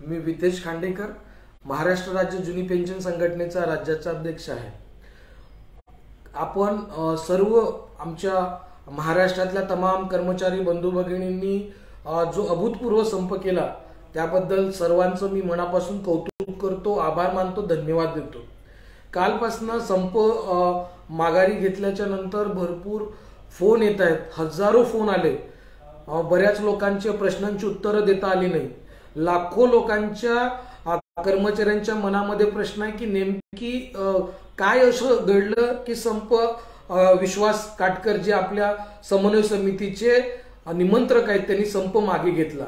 मी वितेश खांडेकर, महाराष्ट्र राज्य जुनी पेन्शन संघटनेचा राज्याचा अध्यक्ष आहे। आपण सर्व आमच्या महाराष्ट्रातल्या तमाम कर्मचारी बंधू भगिनींनी जो अभूतपूर्व संप केला त्याबद्दल सर्वांचं मी मनापासून कौतुक करतो, आभार मानतो, धन्यवाद देतो। कालपासून संप माघारी घेतल्याच्या नंतर भरपूर फोन येत आहेत, हजारो फोन आले। बऱ्याच लोकांच्या प्रश्नांची उत्तरं देता आली नाही। लाखो लोकांच्या कर्मचाऱ्यांच्या मनामध्ये प्रश्न आहे की नेमकी काय असं घडलं की संप विश्वास काटकर जे आपल्या समन्वय समितीचे निमंत्रक आहेत त्यांनी संप मागे घेतला।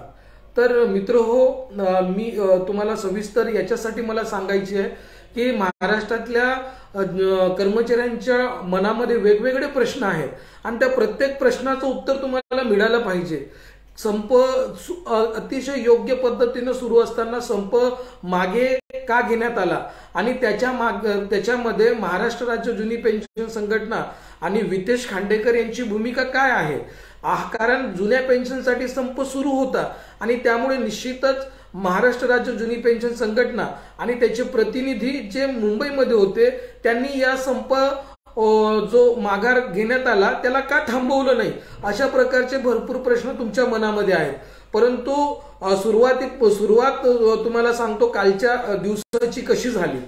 तर मित्र हो, मी तुम्हाला सविस्तर याच्यासाठी मला सांगायचे आहे की महाराष्ट्रातल्या कर्मचाऱ्यांच्या मनामध्ये वेगवेगळे प्रश्न आहेत आणि त्या प्रत्येक प्रश्नाचं उत्तर तुम्हाला मिळालं पाहिजे। संप अतिशय योग्य पद्धतीने सुरू असताना संप मागे का घेण्यात आला आणि त्याच्यामध्ये महाराष्ट्र राज्य जुनी पेन्शन संघटना आणि वितेश खांडेकर यांची भूमिका काय आहे। कारण जुन्या पेन्शनसाठी संप सुरू होता आणि त्यामुळे निश्चितच महाराष्ट्र राज्य जुनी पेन्शन संघटना आणि त्याचे प्रतिनिधी जे मुंबईमध्ये होते त्यांनी या संप जो माघार घेण्यात आला त्याला का थांबवलं नाही, अशा प्रकारचे भरपूर प्रश्न तुमच्या मनामध्ये आहेत। परंतु सुरुवात तुम्हाला सांगतो कालच्या दिवसाची कशी झाली।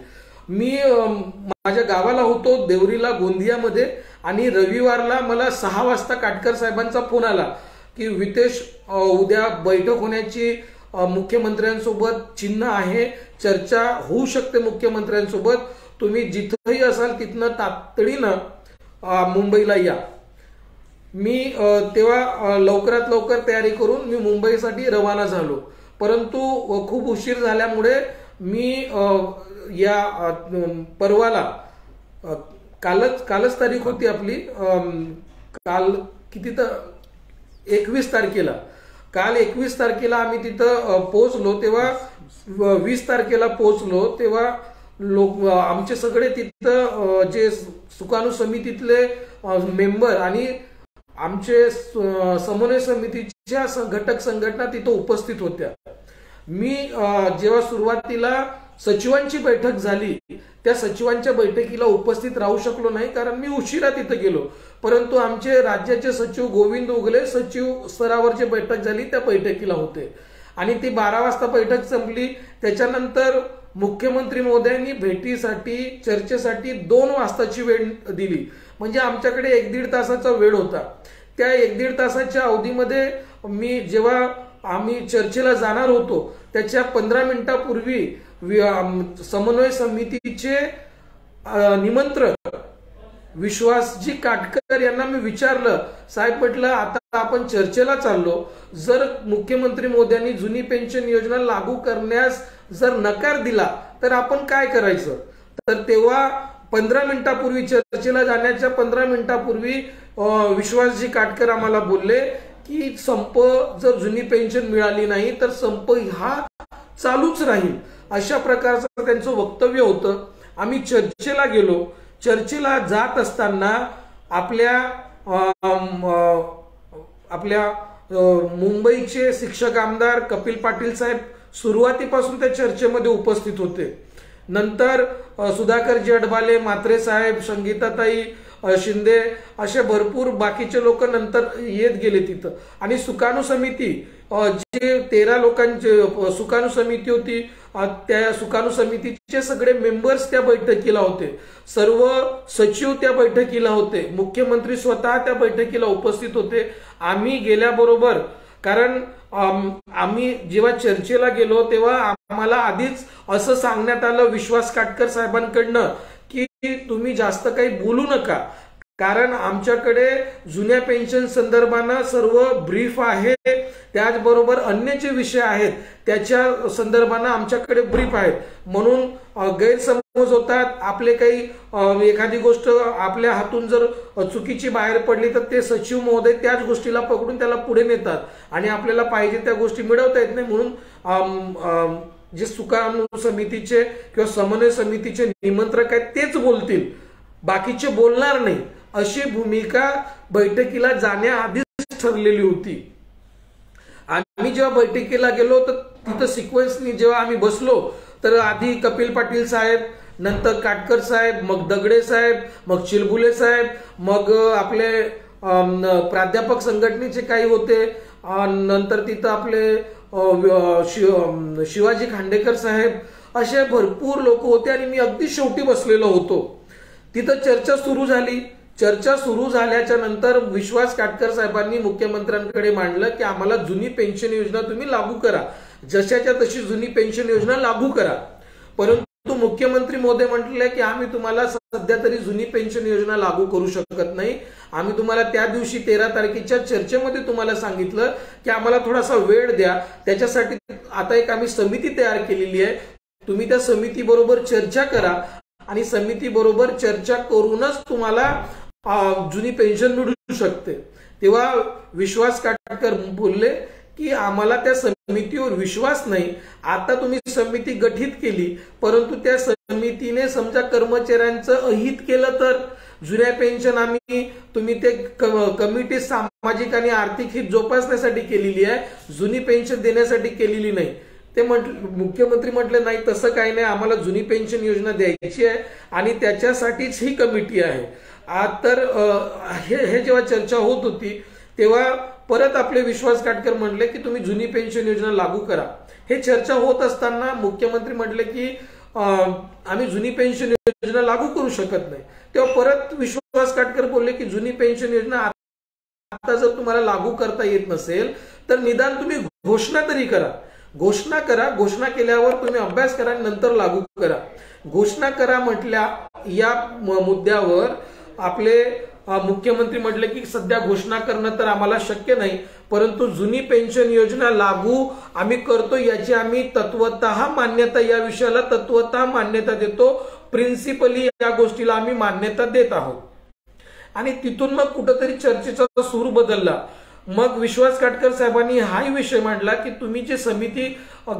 मी माझ्या गावाला होतो देवरीला गोंदियामध्ये आणि रविवारला मला 6 वाजता काटकर साहेबांचा फोन आला की वितेश उद्या बैठक होण्याची मुख्यमंत्र्यांसोबत चिन्ह आहे, चर्चा होऊ शकते मुख्यमंत्र्यांसोबत, तुम्ही जिथेही असाल तिथनं तातडीनं मुंबईला या। मी तेव्हा लवकरात लवकर तयारी करून मी मुंबईसाठी रवाना झालो। परंतु खूप उशीर झाल्यामुळे मी या परवाला कालच तारीख होती आपली, काल किती तर 21 तारखेला, काल 21 तारखेला आम्ही तिथं पोहोचलो। तेव्हा 20 तारखेला पोहोचलो तेव्हा लोक आमचे सगळे तिथं जे सुकाणू समितीतले मेंबर आणि आमचे समन्वय समितीच्या घटक संघटना तिथं उपस्थित होत्या। मी जेव्हा सुरुवातीला सचिवांची बैठक झाली त्या सचिवांच्या बैठकीला उपस्थित राहू शकलो नाही कारण मी उशिरा तिथे गेलो। परंतु आमचे राज्याचे सचिव गोविंद उगले सचिव स्तरावरची बैठक झाली त्या बैठकीला होते आणि ती 12 वाजता बैठक संपली। त्याच्यानंतर मुख्यमंत्री महोदयांनी भेटीसाठी चर्चेसाठी 2 वाजताची वेळ दिली, म्हणजे आमच्याकडे 1-1.5 तासाचा वेळ होता। त्या 1-1.5 तासाच्या अवधीमध्ये मी जेव्हा आम्ही चर्चेला जाणार होतो त्याच्या 15 मिनिटापूर्वी समन्वय समितीचे निमंत्रक विश्वासजी काटकर यांना मी विचारलं, साहेब म्हटलं आता आपण चर्चेला चाललो, जर मुख्यमंत्री मोदयांनी जुनी पेन्शन योजना लागू करण्यास जर नकार दिला तर आपण काय करायचं। तर तेव्हा 15 मिनिटापूर्वी चर्चेला जाण्याच्या 15 मिनिटापूर्वी विश्वासजी काटकर आम्हाला बोलले की संप जर जुनी पेन्शन मिळाली नाही तर संप हा चालूच राहील, अशा प्रकारचं त्यांचं वक्तव्य होतं। आम्ही चर्चेला गेलो। चर्चेला जात असताना आपल्या मुंबईचे शिक्षक आमदार कपिल पाटील साहेब सुरुवातीपासून त्या चर्चेमध्ये उपस्थित होते। नंतर सुधाकरजी अडबाले, म्हात्रे साहेब, संगीताताई शिंदे असे भरपूर बाकीचे लोक नंतर येत गेले तिथं। आणि सुकाणू समिती जे 13 लोकांची सुकाणू समिती होती त्या सुकाणू समितीचे सगळे मेंबर्स त्या बैठकीला होते, सर्व सचिव त्या बैठकीला होते, मुख्यमंत्री स्वतः त्या बैठकीला उपस्थित होते। आम्ही गेल्याबरोबर, कारण आम्ही जेव्हा चर्चेला गेलो तेव्हा आम्हाला आधीच असं सांगण्यात आलं विश्वास काटकर साहेबांकडनं की तुम्ही जास्त काही बोलू नका, कारण आमच्याकडे जुन्या पेन्शन संदर्भानं सर्व ब्रीफ आहे, त्याचबरोबर अन्य जे विषय आहेत त्याच्या संदर्भानं आमच्याकडे ब्रीफ आहेत, म्हणून गैरसमज होतात, आपले काही एखादी गोष्ट आपल्या हातून जर चुकीची बाहेर पडली तर ते सचिव महोदय त्याच गोष्टीला पकडून त्याला पुढे नेतात आणि आपल्याला पाहिजे त्या गोष्टी मिळवता येत नाही। म्हणून जे सुकाणू समितीचे किंवा समन्वय समितीचे निमंत्रक आहेत तेच बोलतील, बाकीचे बोलणार नाही, अशी भूमिका बैठकीला जाण्याआधीच ठरलेली होती। आम्ही जेव्हा बैठकीला गेलो तर तिथं सिक्वेन्सनी जेव्हा आम्ही बसलो तर आधी कपिल पाटील साहेब, नंतर काटकर साहेब, मग दगडे साहेब, मग चिलबुले साहेब, मग आपले प्राध्यापक संघटनेचे काही होते, नंतर तिथं आपले शिवाजी खांडेकर साहेब, असे भरपूर लोक होते आणि मी अगदी शेवटी बसलेलो होतो. तिथं चर्चा सुरू झाली. चर्चा सुरू झाल्याच्या नंतर विश्वास काटकर साहेबांनी मुख्यमंत्र्यांकडे मांडलं की आम्हाला जुनी पेन्शन योजना तुम्ही लागू करा, जशाच्या तशी जुनी पेन्शन योजना लागू करा. परंतु मुख्यमंत्री महोदय म्हटले की आम्ही तुम्हाला सध्या तरी जुनी पेन्शन योजना लागू करू शकत नाही. आम्ही तुम्हाला त्या दिवशी 13 तारखेच्या चर्चेमध्ये तुम्हाला सांगितलं की आम्हाला थोडासा वेळ द्या, त्याच्यासाठी आता एक आम्ही समिती तयार केलेली आहे, तुम्ही त्या समिती बरोबर चर्चा करा आणि समिती बरोबर चर्चा करूनच तुम्हाला जुनी पेन्शन मिळू शकते. तेव्हा विश्वास काटकर बोलले की आम्हाला त्या समितीवर विश्वास नाही. आता तुम्ही समिती गठीत केली, परंतु त्या समितीने समजा कर्मचाऱ्यांचं अहित केलं तर जुन्या पेन्शन आम्ही तुम्ही ते कमिटी सामाजिक आणि आर्थिक हित जोपासण्यासाठी केलेली आहे, जुनी पेन्शन देण्यासाठी केलेली नाही. ते मुख्यमंत्री म्हटले नाही तसं काही नाही, आम्हाला जुनी पेन्शन योजना द्यायची आहे आणि त्याच्यासाठीच ही कमिटी आहे. तर हे जेव्हा चर्चा होत होती तेव्हा परत आपले विश्वास काटकर म्हणले की तुम्ही जुनी पेन्शन योजना लागू करा. हे चर्चा होत असताना मुख्यमंत्री म्हटले की आम्ही जुनी पेन्शन योजना लागू करू शकत नाही. तेव्हा परत विश्वास काटकर बोलले की जुनी पेन्शन योजना आता जर तुम्हाला लागू करता येत नसेल तर निदान तुम्ही घोषणा तरी करा. घोषणा करा, घोषणा केल्यावर तुम्ही अभ्यास करा आणि नंतर लागू करा. घोषणा करा म्हटल्या या मुद्द्यावर आपले मुख्यमंत्री म्हटले की सध्या घोषणा करणं तर आम्हाला शक्य नाही, परंतु जुनी पेन्शन योजना लागू आम्ही करतो याची आम्ही तत्वतः मान्यता, या विषयाला तत्वतः मान्यता देतो, प्रिन्सिपली या गोष्टीला आम्ही मान्यता देत आहोत. आणि तिथून मग कुठंतरी चर्चेचा सूर बदलला. मग विश्वास काटकर साहेबांनी हाही विषय मांडला की तुम्ही जी समिती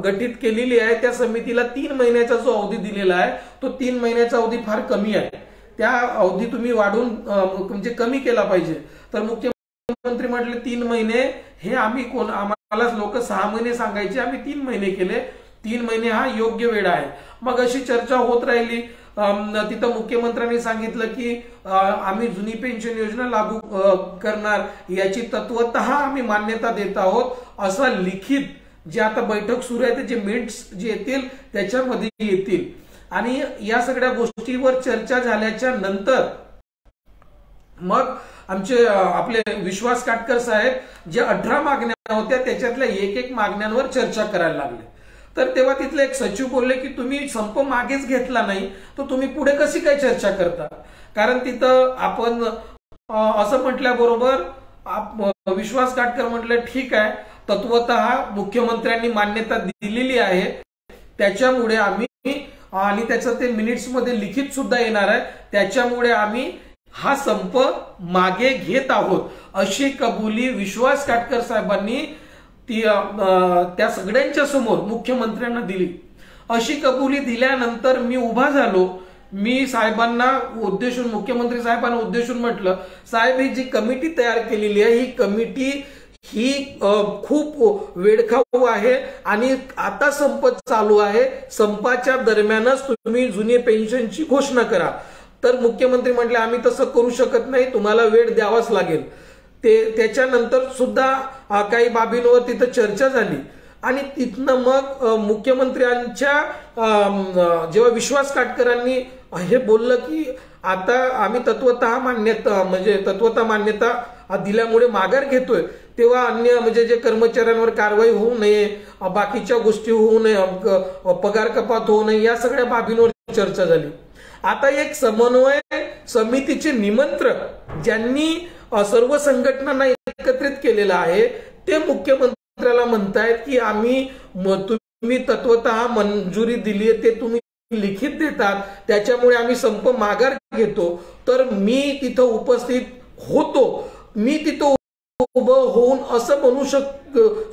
गठीत केलेली आहे त्या समितीला 3 महिन्याचा जो अवधी दिलेला आहे तो 3 महिन्याचा अवधी फार कमी आहे, त्या अवधी तुम्ही वाढून म्हणजे कमी केला पाहिजे. तर मुख्यमंत्री म्हटले 3 महिने हे आम्ही आम्हाला लोक 6 महिने सांगायचे, आम्ही 3 महिने केले, 3 महिने हा योग्य वेळ आहे. मग अशी चर्चा होत राहिली. तिथं मुख्यमंत्र्यांनी सांगितलं की आम्ही जुनी पेन्शन योजना लागू करणार, याची तत्वतः आम्ही मान्यता देत आहोत, असा लिखित जे आता बैठक सुरू आहे त्याचे मिनिट्स जे येतील त्याच्यामध्ये येतील. आणि या सगळ्या गोष्टीवर चर्चा झाल्याच्या नंतर मग आमचे आपले विश्वास काटकर साहेब जे 18 मागण्या होत्या त्याच्यातल्या एक मागण्यांवर चर्चा करायला लागले. तर तेव्हा तिथले एक सचिव बोलले की तुम्ही संप मागेच घेतला नाही तर तुम्ही पुढे कशी काय चर्चा करता. कारण तिथं आपण असं म्हटल्याबरोबर विश्वास काटकर म्हटलं ठीक आहे, तत्वतः मुख्यमंत्र्यांनी मान्यता दिलेली आहे, त्याच्यामुळे आम्ही आणि त्याचं ते मिनिट्स मध्ये लिखित सुद्धा येणार आहे, त्याच्यामुळे आम्ही हा संप मागे घेत आहोत, अशी कबुली विश्वास काटकर साहेबांनी त्या सगळ्यांच्या समोर मुख्यमंत्र्यांना दिली. अशी कबुली दिल्यानंतर मी उभा झालो. मी साहेबांना उद्देशून, मुख्यमंत्री साहेबांना उद्देशून म्हटलं, साहेब ही जी कमिटी तयार केलेली आहे ही कमिटी ही खूप वेडखाऊ आहे आणि आता संप चालू आहे, संपाच्या दरम्यानच तुम्ही जुनी पेन्शनची घोषणा करा. तर मुख्यमंत्री म्हटले आम्ही तसं करू शकत नाही, तुम्हाला वेळ द्यावाच लागेल. त्याच्यानंतर सुद्धा काही बाबींवर तिथं चर्चा झाली आणि तिथनं मग मुख्यमंत्र्यांच्या जेव्हा विश्वास काटकरांनी हे बोललं की आता आम्ही तत्वतः मान्यता दिल्यामुळे माघार घेतोय, तेव्हा अन्य म्हणजे जे कर्मचाऱ्यांवर कारवाई होऊ नये, बाकीच्या गोष्टी होऊ नये, पगार कपात होऊ नये, या सगळ्या बाबींवर चर्चा झाली. आता एक समन्वय समितीचे निमंत्रक ज्यांनी सर्व संघटनांना एकत्रित केलेला आहे ते मुख्यमंत्र्याला म्हणतायत की आम्ही तुम्ही तत्वतः मंजुरी दिली आहे ते तुम्ही लिखित देतात, त्याच्यामुळे आम्ही संप माघार घेतो. तर मी तिथं उपस्थित होतो, मी तिथं उभं होऊन असं म्हणू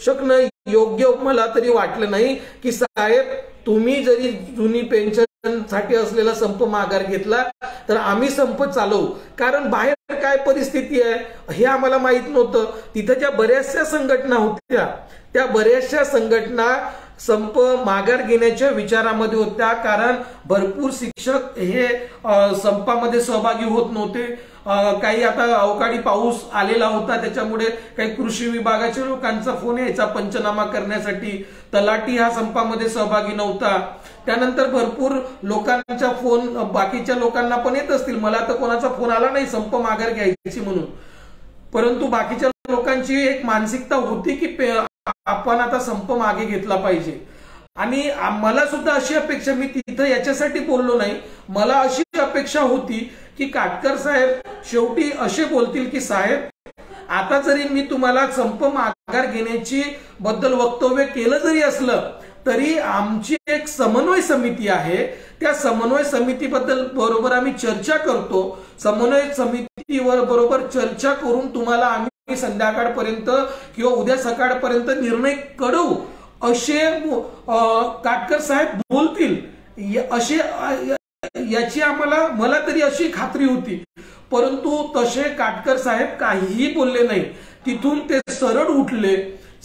शकणं योग्य मला तरी वाटलं नाही की साहेब तुम्ही जरी जुनी पेन्शन साठी असलेला संप माघार घेतला तर आम्ही संप चालवू. कारण बाहेर काय परिस्थिती आहे हे आम्हाला माहित नव्हतं. तिथं ज्या बऱ्याचशा संघटना होत्या त्या बऱ्याचशा संघटना संप माघार घेण्याच्या विचारामध्ये होत्या, कारण भरपूर शिक्षक हे संपामध्ये सहभागी होत नव्हते. काही आता अवकाळी पाऊस आलेला होता, त्याच्यामुळे काही कृषी विभागाच्या लोकांचा फोन यायचा पंचनामा करण्यासाठी. तलाठी हा संपामध्ये सहभागी नव्हता. त्यानंतर भरपूर लोकांचा फोन बाकीच्या लोकांना पण येत असतील, मला तर कोणाचा फोन आला नाही संप माघार घ्यायची म्हणून, परंतु बाकीच्या लोकांची एक मानसिकता होती की आपण आता संप मागे घेतला पाहिजे. आणि मला सुद्धा अशी अपेक्षा, मी तिथं याच्यासाठी बोललो नाही, मला अशी अपेक्षा होती की काटकर साहेब शेवटी असे बोलतील की साहेब आता जरी मी तुम्हाला संप माघार घेण्याची बद्दल वक्तव्य केलं जरी असलं तरी आमची एक समन्वय समिती आहे, त्या समन्वय समितीबद्दल बरोबर आम्ही चर्चा करतो, समन्वय समितीवर बरोबर चर्चा करून तुम्हाला आम्ही संध्याकाळपर्यंत किंवा उद्या सकाळपर्यंत निर्णय कळवू असे काटकर साहेब बोलतील, असे याची मला तरी अशी खात्री होती. परंतु तसे काटकर साहेब काहीही बोलले नाही. तिथून ते सरळ उठले.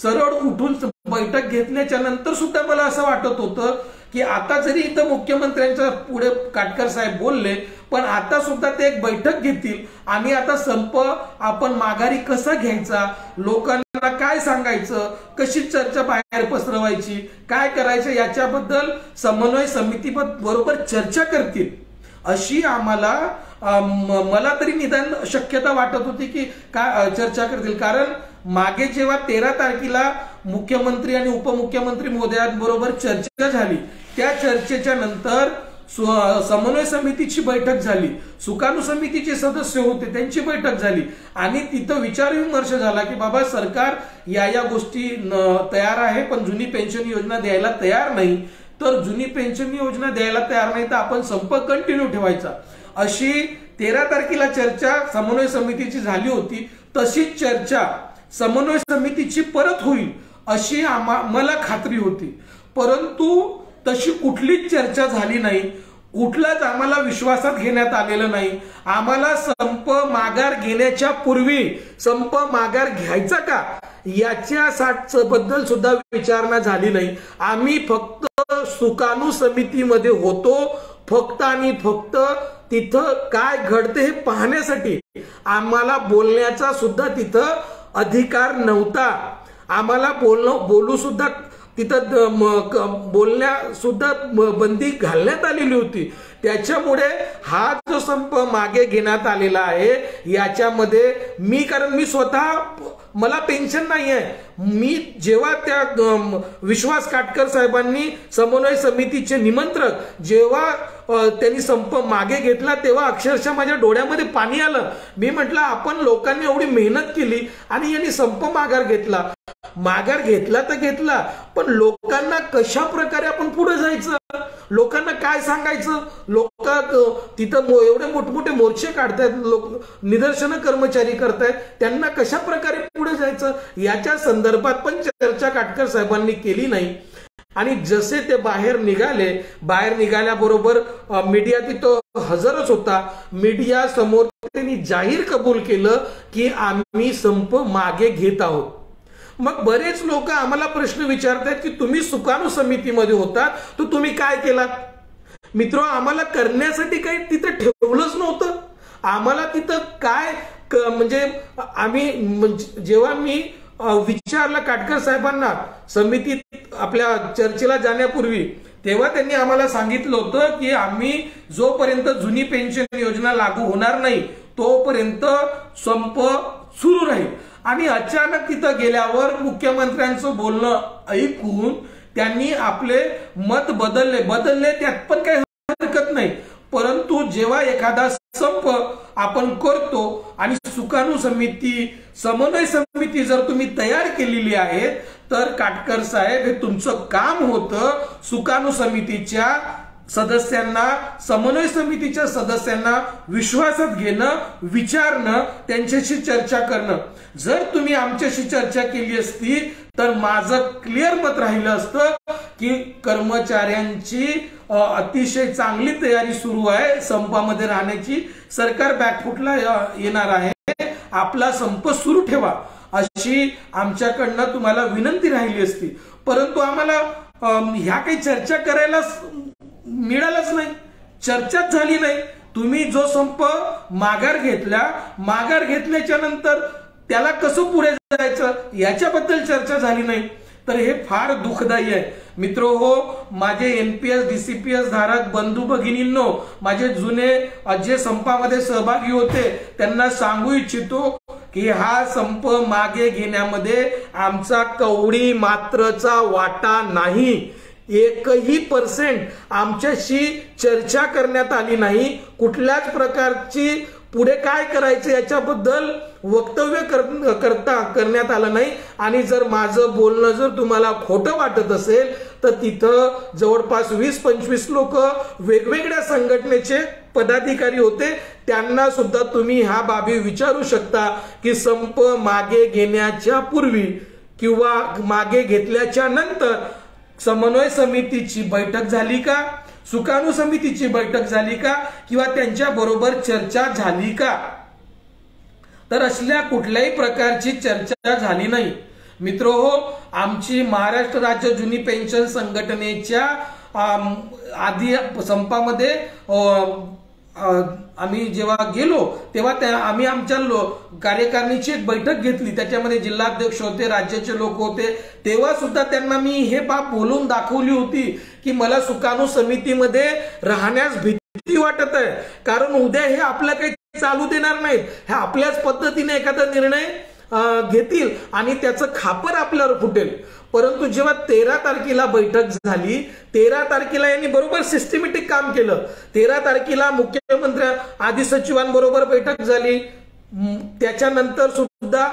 सरळ उठून बैठक घेतल्याच्या नंतर सुद्धा मला असं वाटत होतं की आता जरी इथं मुख्यमंत्र्यांच्या पुढे काटकर साहेब बोलले, पण आता सुद्धा ते एक बैठक घेतील आणि आता संप आपण माघारी कसा घ्यायचा, लोकांना काय सांगायचं, कशी चर्चा बाहेर पसरवायची, काय करायचं याच्याबद्दल समन्वय समिती बरोबर चर्चा करतील अशी आम्हाला मला तरी निदान शक्यता वाटत होती की काय चर्चा करतील. कारण मागे जेव्हा 13 तारखेला मुख्यमंत्री आणि उपमुख्यमंत्री महोदयांबरोबर चर्चा झाली, त्या चर्चेच्या नंतर समन्वय समितीची बैठक झाली, सुकाणू समितीचे सदस्य होते त्यांची बैठक झाली आणि तिथं विचार विमर्श झाला की बाबा सरकार या गोष्टी तयार आहे पण जुनी पेन्शन योजना द्यायला तयार नाही, तर जुनी पेन्शन योजना द्यायला तयार नाही तर आपण संप कंटिन्यू ठेवायचा. अशी 13 तारखेला चर्चा समन्वय समितीची झाली होती. तशीच चर्चा समन्वय समितीची परत होईल अशी मला खात्री होती. परंतु तशी कुठलीच चर्चा झाली नाही, कुठलाच आम्हाला विश्वासात घेण्यात आलेलं नाही. आम्हाला संप माघार घेण्याच्या पूर्वी संप माघार घ्यायचा का याच्या बद्दल सुद्धा विचारणा झाली नाही. आम्ही फक्त सुकाणू समितीमध्ये होतो, फक्त आणि फक्त तिथं काय घडते हे पाहण्यासाठी. आम्हाला बोलण्याचा सुद्धा तिथं अधिकार नव्हता. आम्हाला बोलू सुद्धा तिथं बोलण्या सुद्धा बंदी घालण्यात आलेली होती. त्याच्यामुळे हा जो संप मागे घेण्यात आलेला आहे याच्यामध्ये कारण मी स्वतः मला पेन्शन नाही आहे. मी जेव्हा त्या विश्वास काटकर साहेबांनी समन्वय समितीचे निमंत्रक जेव्हा त्यांनी संप मागे घेतला तेव्हा अक्षरशः माझ्या डोळ्यामध्ये पाणी आलं. मी म्हटलं आपण लोकांनी एवढी मेहनत केली आणि यांनी संप माघार घेतला तर घेतला, पण लोकांना कशा प्रकारे आपण पुढे जायचं, लोकांना काय सांगायचं, लोक तिथं एवढे मोठमोठे मोर्चे काढतायत, लोक निदर्शनं कर्मचारी करतायत, त्यांना कशा प्रकारे पुढे जायचं याच्या संदर्भात पण चर्चा काटकर साहेबांनी केली नाही. आणि जसे ते बाहेर निघाल्याबरोबर मीडिया तिथं हजरच होता. मीडिया समोर त्यांनी जाहीर कबूल केलं की आम्ही संप मागे घेत आहोत. मग बरेच लोक आम्हाला प्रश्न विचारतात की तुम्ही सुकाणू समितीमध्ये होता तर तुम्ही काय केलात. मित्र, आम्हाला करण्यासाठी काही तिथं ठेवलंच नव्हतं. आम्हाला तिथं काय म्हणजे जेव्हा मी विचारलं काटकर साहेबांना समितीत आपल्या चर्चेला जाण्यापूर्वी, तेव्हा त्यांनी आम्हाला सांगितलं होतं की आम्ही जोपर्यंत जुनी पेन्शन योजना लागू होणार नाही तोपर्यंत संप सुरू राहील. आणि अचानक तिथं गेल्यावर मुख्यमंत्र्यांचं बोलणं ऐकून त्यांनी आपले मत बदलले त्यात पण काही हरकत नाही. परंतु जेव्हा एखादा संप आपण करतो आणि सुकाणू समिती समन्वय समिती जर तुम्ही तयार केलेली आहे तर काटकर साहेब हे तुमचं काम होतं सुकाणू समितीच्या सदस्यांना, समन्वय समितीच्या सदस्यांना विश्वासात घेणं, विचारणं, त्यांच्याशी चर्चा करणं. जर तुम्ही आमच्याशी चर्चा केली असती तर माझं क्लिअर मत राहिलं असतं की कर्मचाऱ्यांची अतिशय चांगली तयारी सुरू आहे संपामध्ये राहण्याची, सरकार बॅकफुटला येणार आहे, आपला संप सुरू ठेवा अशी आमच्याकडनं तुम्हाला विनंती राहिली असती, परंतु आम्हाला ह्या काही चर्चा करायला मिळालंच नाही, चर्चाच झाली नाही। तुम्ही जो संप माघार घेतल्याच्या नंतर त्याला कसं पुढे जायचं याच्याबद्दल चर्चा झाली नाही, तर हे फार दुःखदायी आहे मित्रहो। माझे एनपीएस डीसीपीएस धारक बंधू भगिनींनो, माझे जुने जे संपामध्ये सहभागी होते त्यांना सांगू इच्छितो की हा संप मागे घेण्यामध्ये आमचा कवडी मात्रचा वाटा नाही। 1% आमच्याशी चर्चा करण्यात आली नाही, कुठल्याच प्रकारची पुढे काय करायचं याच्याबद्दल वक्तव्य करण्यात आलं नाही। आणि जर माझं बोलणं जर तुम्हाला खोटं वाटत असेल तर तिथं जवळपास 20-25 लोक वेगवेगळ्या संघटनेचे पदाधिकारी होते, त्यांना सुद्धा तुम्ही ह्या बाबी विचारू शकता की संप मागे घेण्याच्या पूर्वी किंवा मागे घेतल्याच्या नंतर समन्वय समितीची बैठक झाली का, सुकाणू समितीची बैठक झाली का, किंवा त्यांच्या बरोबर चर्चा झाली का, तर असल्या कुठल्याही प्रकारची चर्चा झाली नाही मित्रहो। आमची महाराष्ट्र राज्य जुनी पेन्शन संघटनेच्या आधी संपामध्ये आम्ही जेव्हा गेलो तेव्हा आम्ही आमच्या कार्यकारिणीची एक बैठक घेतली, त्याच्यामध्ये जिल्हाध्यक्ष होते, राज्याचे लोक होते, तेव्हा सुद्धा त्यांना मी हे बाब बोलून दाखवली होती की मला सुकाणू समितीमध्ये राहण्यास भीती वाटत आहे, कारण उद्या हे आपलं काही चालू देणार नाहीत, हे आपल्याच पद्धतीने एखादा निर्णय घेतील आणि त्याचं खापर आपल्यावर फुटेल। परंतु जेव्हा 13 तारखेला बैठक झाली, 13 तारखेला यांनी बरोबर सिस्टमॅटिक काम केलं। 13 तारखेला मुख्यमंत्री आदी सचिवांबरोबर बैठक झाली, त्याच्यानंतर सुद्धा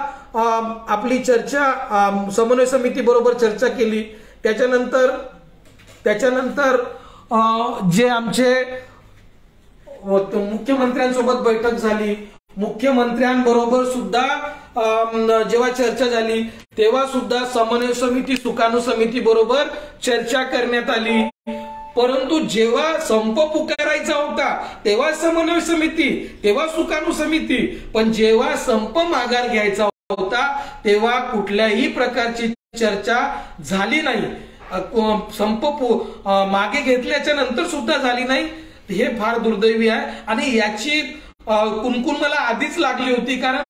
आपली चर्चा समन्वय समिती बरोबर चर्चा केली, त्याच्यानंतर जे आमचे मुख्यमंत्र्यांसोबत बैठक झाली, मुख्यमंत्र्यांबरोबर सुद्धा जेव्हा चर्चा झाली तेव्हा सुद्धा समन्वय समिती सुकाणू समिती बरोबर चर्चा करण्यात आली। परंतु जेव्हा संप पुकारायचा होता तेव्हा समन्वय समिती, तेव्हा सुकाणू समिती, पण जेव्हा संप माघार घ्यायचा होता तेव्हा कुठल्याही प्रकारची चर्चा झाली नाही, संप मागे घेतल्याच्या नंतर सुद्धा झाली नाही। हे फार दुर्दैवी आहे आणि याची कुणकुण मला आधीच लागली होती, कारण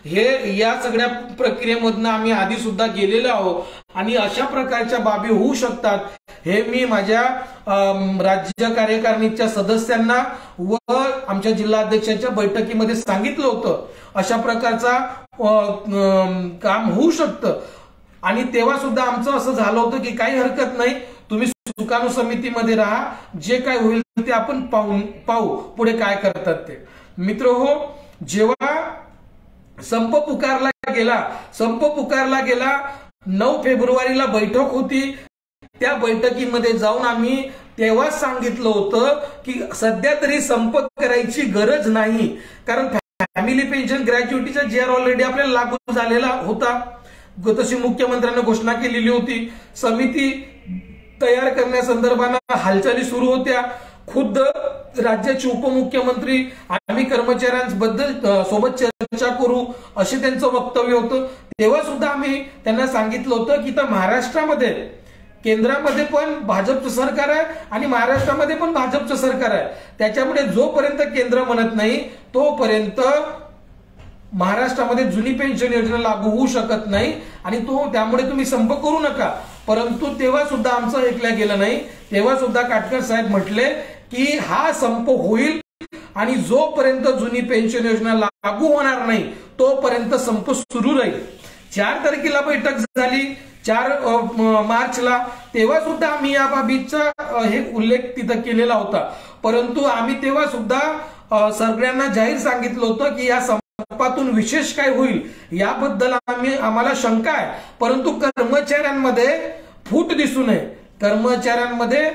हे या सगळ्या प्रक्रियेमधनं आम्ही आधी सुद्धा गेलेलो आहोत आणि अशा प्रकारच्या बाबी होऊ शकतात हे मी माझ्या राज्य कार्यकारिणीच्या सदस्यांना व आमच्या जिल्हाध्यक्षांच्या बैठकीमध्ये सांगितलं होतं। अशा प्रकारचा काम होऊ शकतं आणि तेव्हा सुद्धा आमचं असं झालं होतं की काही हरकत नाही, तुम्ही सुकाणू समितीमध्ये राहा, जे काय होईल ते आपण पाहू पुढे काय करतात ते। मित्रहो, जेव्हा संप पुकारला गेला 9 फेब्रुवारीला बैठक होती, त्या बैठकीमध्ये जाऊन आम्ही तेव्हाच सांगितलं होतं की सध्या तरी संप करायची गरज नाही, कारण फॅमिली पेन्शन ग्रॅज्युएटीचा JR ऑलरेडी आपल्याला लागू झालेला होता, तशी मुख्यमंत्र्यांनी घोषणा केलेली होती, समिती तयार करण्यासंदर्भाने हालचाली सुरू होत्या, खुद्द राज्याचे उपमुख्यमंत्री आम्ही कर्मचाऱ्यांबद्दल सोबत चर्चा करू असे त्यांचं वक्तव्य होतं। तेव्हा सुद्धा आम्ही त्यांना सांगितलं होतं की तर महाराष्ट्रामध्ये केंद्रामध्ये पण भाजपचं सरकार आहे आणि महाराष्ट्रामध्ये पण भाजपचं सरकार आहे, त्याच्यामुळे जोपर्यंत केंद्र म्हणत नाही तोपर्यंत महाराष्ट्रामध्ये जुनी पेन्शन योजना लागू होऊ शकत नाही आणि त्यामुळे तुम्ही संप करू नका। परंतु तेव्हा सुद्धा आमचं ऐकलं गेलं नाही, तेव्हा सुद्धा काटकर साहेब म्हटले की हा संप होईल आणि जोपर्यंत जुनी पेन्शन योजना लागू होणार नाही तोपर्यंत संप सुरू राहील। 4 तारखेला बैठक झाली 4 मार्चला, तेव्हा सुद्धा आम्ही या बाबीचा हे उल्लेख तिथं केलेला होता, परंतु आम्ही तेव्हा सुद्धा सगळ्यांना जाहीर सांगितलं होतं की या संपातून विशेष काय होईल याबद्दल आम्हाला शंका आहे, परंतु कर्मचाऱ्यांमध्ये फूट दिसू नये, कर्मचाऱ्यांमध्ये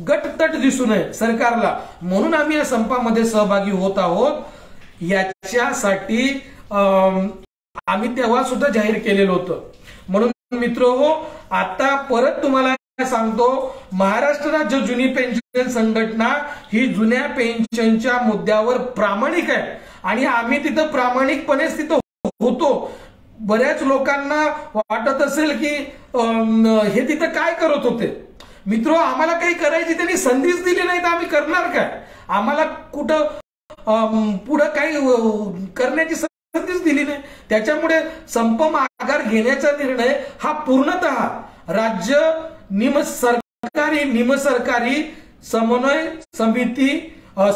गटतट दिसू नये सरकारला, म्हणून आम्ही या संपामध्ये सहभागी होत आहोत। याच्यासाठी आम्ही तेव्हा सुद्धा जाहीर केलेलं होतं। म्हणून मित्रहो, आता परत तुम्हाला सांगतो, महाराष्ट्र राज्य जुनी पेन्शन संघटना ही जुन्या पेन्शनच्या मुद्द्यावर प्रामाणिक आहे आणि आम्ही तिथं प्रामाणिकपणेच तिथं होतो. बऱ्याच लोकांना वाटत असेल की हे तिथं काय करत होते. मित्र, आम्हाला काही करायची त्यांनी संधीच दिली नाही तर आम्ही करणार काय. आम्हाला कुठं पुढं काही करण्याची संधीच दिली नाही. त्याच्यामुळे संप माघार घेण्याचा निर्णय हा पूर्णतः राज्य सरकारी निमसरकारी समन्वय समिती,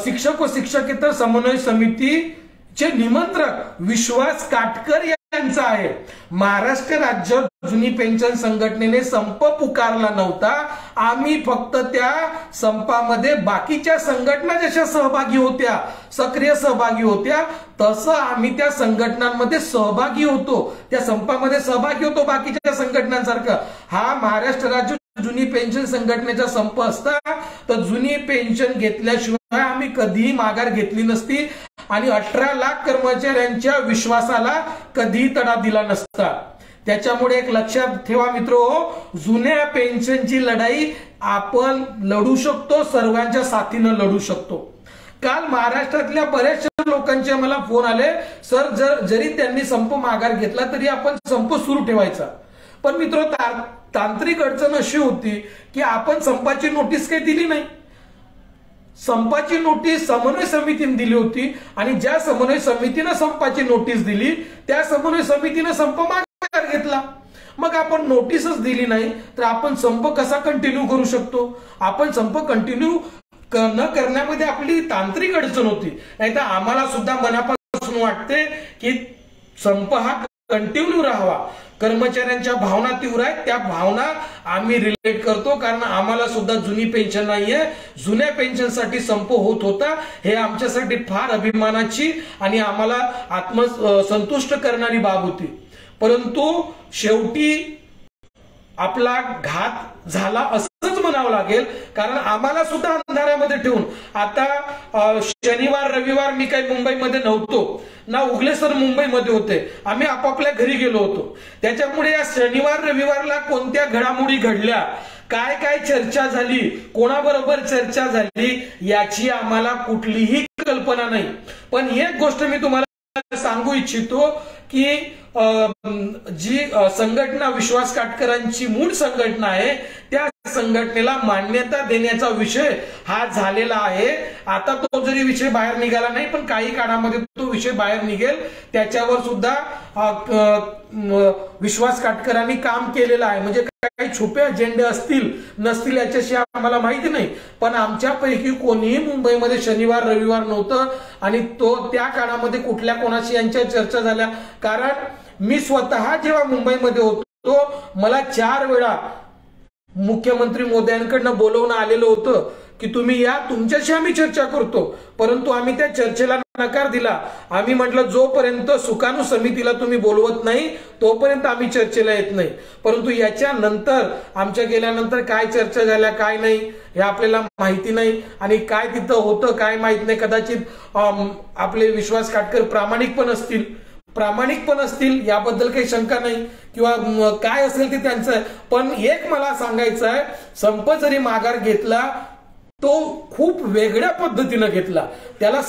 शिक्षक व शिक्षकेतर समन्वय समितीचे निमंत्रक विश्वास काटकर यांचा आहे. महाराष्ट्र राज्य जुनी पेन्शन संघटनेने संप पुकारला नव्हता. आम्ही फक्त त्या संपामध्ये बाकीच्या संघटना जशा सहभागी होत्या, सक्रिय सहभागी होत्या, तसं आम्ही त्या संघटनांमध्ये सहभागी होतो, त्या संपामध्ये सहभागी होतो बाकीच्या संघटनांसारखं. हा महाराष्ट्र राज्य जुनी पेन्शन संघटनेचा संप असता तर जुनी पेन्शन घेतल्याशिवाय आम्ही कधीही माघार घेतली नसती आणि 18 लाख कर्मचाऱ्यांच्या विश्वासाला कधीही तडा दिला नसता. त्याच्यामुळे एक लक्षात ठेवा मित्रो, जुन्या पेन्शनची लढाई आपण लढू शकतो, सर्वांच्या साथीनं लढू शकतो. काल महाराष्ट्रातल्या बऱ्याचशा लोकांचे मला फोन आले, सर जरी त्यांनी संप माघार घेतला तरी आपण संप सुरू ठेवायचा. पण मित्रो, तांत्रिक अडचण अशी होती की आपण संपाची नोटीस काही दिली नाही. संपाची नोटीस समन्वय समितीने दिली होती आणि ज्या समन्वय समितीने संपाची नोटीस दिली त्या समन्वय समितीने संप माघार घेतला. मग आपण नोटीसच दिली नाही तर आपण संप कसा कंटिन्यू करू शकतो. आपण संप कंटिन्यू न करण्यामध्ये आपली तांत्रिक अडचण होती. नाहीतर आम्हाला सुद्धा मनापासून वाटते की संप हा कंटिन्यू राहावा. कर्मचाऱ्यांच्या भावना तीव्र आहेत, त्या भावना आम्ही रिलेट करतो, कारण आम्हाला सुद्धा जुनी पेन्शन नाहीये. जुन्या पेन्शनसाठी संप होत होता. हे आमच्यासाठी फार अभिमानाची आणि आम्हाला आत्मसंतुष्ट करणारी बाब होती. परंतु शेवटी आपला घात झाला असंच म्हणावं लागेल, कारण आम्हाला सुद्धा अंधारामध्ये ठेवून. आता शनिवार रविवार मी काही मुंबईमध्ये नव्हतो ना, उगले सर मुंबईमध्ये होते, आम्ही आपापल्या घरी गेलो होतो. त्याच्यामुळे या शनिवार रविवारला कोणत्या घडामोडी घडल्या, काय काय चर्चा झाली, कोणाबरोबर चर्चा झाली, याची आम्हाला कुठलीही कल्पना नाही. पण एक गोष्ट मी तुम्हाला सांगू इच्छितो की जी संघटना विश्वास काटकरांची मूळ संघटना आहे त्या संघटनेला मान्यता देण्याचा विषय हा झालेला आहे. आता तो जरी विषय बाहेर निघाला नाही पण काही काळामध्ये तो विषय बाहेर निघेल. त्याच्यावर सुद्धा विश्वास काटकरांनी काम केलेलं आहे. म्हणजे काही छुपे अजेंडे असतील नसतील याच्याशी आम्हाला माहिती नाही, पण आमच्यापैकी कोणीही मुंबईमध्ये शनिवार रविवार नव्हतं आणि तो त्या काळामध्ये कुठल्या कोणाशी यांच्या चर्चा झाल्या. कारण मी स्वतः जेव्हा मुंबईमध्ये होतो मला 4 वेळा मुख्यमंत्री मोदयांकडनं बोलवणं आलेलं होतं की तुम्ही या, तुमच्याशी आम्ही चर्चा करतो. परंतु आम्ही त्या चर्चेला नकार दिला. आम्ही म्हटलं जोपर्यंत सुकाणू समितीला तुम्ही बोलवत नाही तोपर्यंत आम्ही चर्चेला येत नाही. परंतु याच्यानंतर आमच्या गेल्यानंतर काय चर्चा झाल्या काय नाही हे आपल्याला माहिती नाही आणि काय तिथं होतं काय माहित नाही. कदाचित आपले विश्वास काटकर प्रामाणिक पण असतील याबद्दल काही शंका नाही, किंवा काय असेल ते त्यांचं. पण एक मला सांगायचं आहे, संप जरी माघार घेतला तो खूप वेगळ्या पद्धतीनं घेतला. त्याला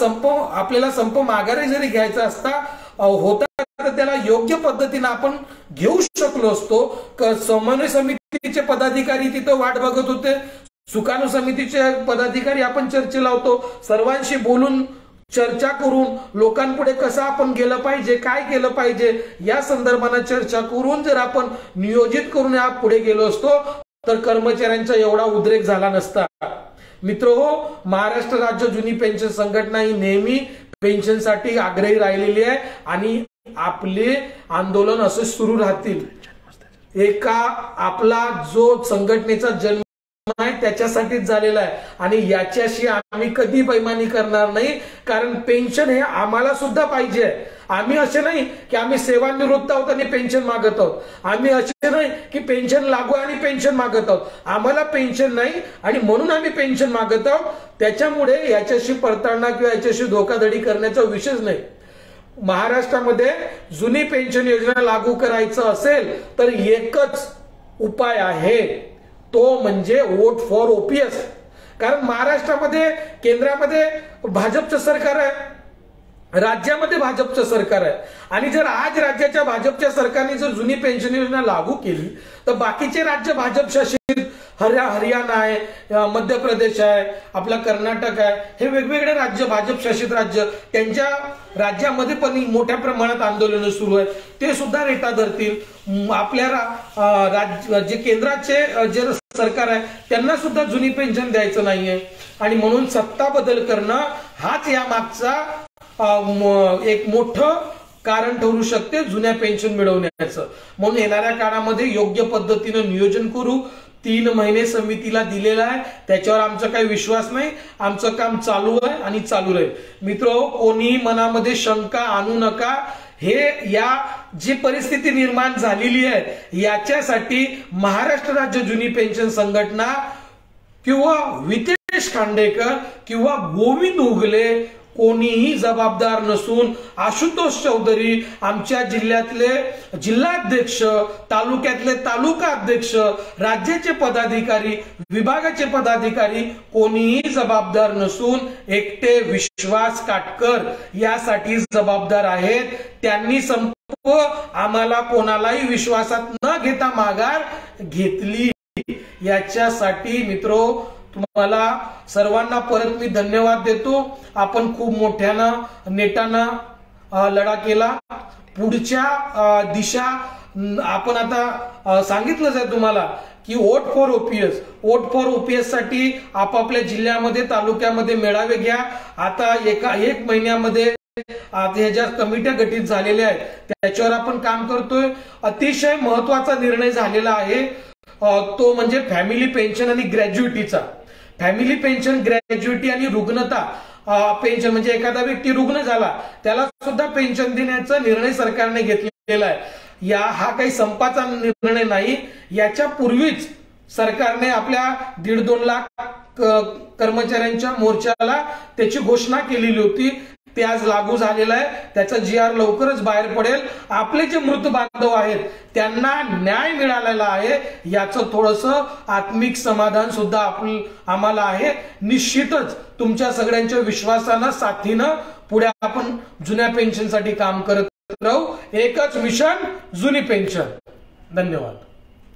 आपल्याला संप माघारी जरी घ्यायचा होता तर त्याला योग्य पद्धतीनं आपण घेऊ शकलो असतो. समन्वय समितीचे पदाधिकारी तिथं वाट बघत होते, सुकाणू समितीचे पदाधिकारी आपण चर्चेला होतो. सर्वांशी बोलून चर्चा करून लोकांपुढे कसं आपण गेलं पाहिजे, काय केलं पाहिजे या संदर्भाने चर्चा करून जर आपण नियोजित करून पुढे गेलो असतो तर कर्मचाऱ्यांचा एवढा उद्रेक झाला नसता. मित्रहो, महाराष्ट्र राज्य जुनी पेन्शन संघटना ही नेहमी पेन्शनसाठी आग्रही राहिलेली आहे आणि आपले आंदोलन असे सुरू राहतील. आपला जो संघटनेचा जन्म आहे त्याच्यासाठीच झालेला आहे आणि याच्याशी आम्ही कधी बैमानी करणार नाही. कारण पेन्शन हे आम्हाला सुद्धा पाहिजे. आम्ही असे नाही की आम्ही सेवानिवृत्त आहोत आणि पेन्शन मागत आहोत. आम्ही असे नाही की पेन्शन लागू आणि पेन्शन मागत आहोत. आम्हाला पेन्शन नाही आणि म्हणून आम्ही पेन्शन मागत आहोत. त्याच्यामुळे याच्याशी पडताळणा किंवा याच्याशी धोकाधडी करण्याचा विषयच नाही. महाराष्ट्रामध्ये जुनी पेन्शन योजना लागू करायचं असेल तर एकच उपाय आहे, तो म्हणजे वोट फॉर ओपीएस. कारण महाराष्ट्रामध्ये केंद्रामध्ये भाजपचं सरकार आहे राज्यामध्ये भाजपचं सरकार आहे आणि जर आज राज्याच्या भाजपच्या सरकारने जर जुनी पेन्शन योजना लागू केली तर बाकीचे राज्य भाजप शासित हरियाणा आहे, मध्य प्रदेश आहे, आपला कर्नाटक आहे, हे वेगवेगळे राज्य भाजप शासित राज्य, त्यांच्या राज्यामध्ये पण मोठ्या प्रमाणात आंदोलनं सुरू आहेत, ते सुद्धा रेटा धरतील. आपल्या जे केंद्राचे जे सरकार आहे त्यांना सुद्धा जुनी पेन्शन द्यायचं नाहीये आणि म्हणून सत्ता बदल करणं हाच या मागचा एक मोठं कारण ठरू शकते जुन्या पेन्शन मिळवण्याचं. म्हणून येणाऱ्या काळामध्ये योग्य पद्धतीनं नियोजन करू. 3 महिने समितीला दिलेला आहे, त्याच्यावर आमचा काही विश्वास नाही, आमचं काम चालू आहे आणि चालू राहील. मित्रो, कोणी मनामध्ये शंका आणू नका. हे या जी परिस्थिती निर्माण झालेली आहे याच्यासाठी महाराष्ट्र राज्य जुनी पेन्शन संघटना किंवा वितेश खांडेकर किंवा गोविंद उगले कोणीही जबाबदार नसून आशुतोष चौधरी, आमच्या जिल्ह्यातले जिल्हाध्यक्ष, तालुक्यातले तालुका अध्यक्ष, राज्याचे पदाधिकारी, विभागाचे पदाधिकारी कोणीही जबाबदार नसून एकटे विश्वास काटकर यासाठी जबाबदार आहेत. त्यांनी संप आम्हाला कोणालाही विश्वासात न घेता माघार घेतली. याच्यासाठी मित्रो तुम्हाला सर्वांना परत मी धन्यवाद देतो. आपण खूप मोठ्यानं नेटानं लढा केला. पुढच्या दिशा आपण आता सांगितलंच आहे तुम्हाला की वोट फॉर ओपीएस साठी आपापल्या जिल्ह्यामध्ये तालुक्यामध्ये मेळावे घ्या. आता एक महिन्यामध्ये ह्या कमिट्या गठीत झालेल्या आहेत त्याच्यावर आपण काम करतोय. अतिशय महत्वाचा निर्णय झालेला आहे तो म्हणजे फॅमिली पेन्शन आणि ग्रॅज्युइटीचा. फॅमिली पेन्शन, ग्रॅज्युइटी आणि रुग्णता पेन्शन म्हणजे एखादा व्यक्ती रुग्ण झाला त्याला सुद्धा पेन्शन देण्याचा निर्णय सरकारने घेतलेला आहे. हा काही संपाचा निर्णय नाही. याच्या पूर्वीच सरकारने आपल्या 1.5-2 लाख कर्मचाऱ्यांच्या मोर्चाला त्याची घोषणा केलेली होती. ते आज लागू झालेलं आहे. त्याचा GR लवकरच बाहेर पडेल. आपले जे मृत बांधव आहेत त्यांना न्याय मिळालेला आहे याचं थोडंसं आत्मिक समाधान सुद्धा आम्हाला आहे. निश्चितच तुमच्या सगळ्यांच्या विश्वासानं, साथीनं पुढे आपण जुन्या पेन्शनसाठी काम करत राहू. एकच मिशन, जुनी पेन्शन. धन्यवाद.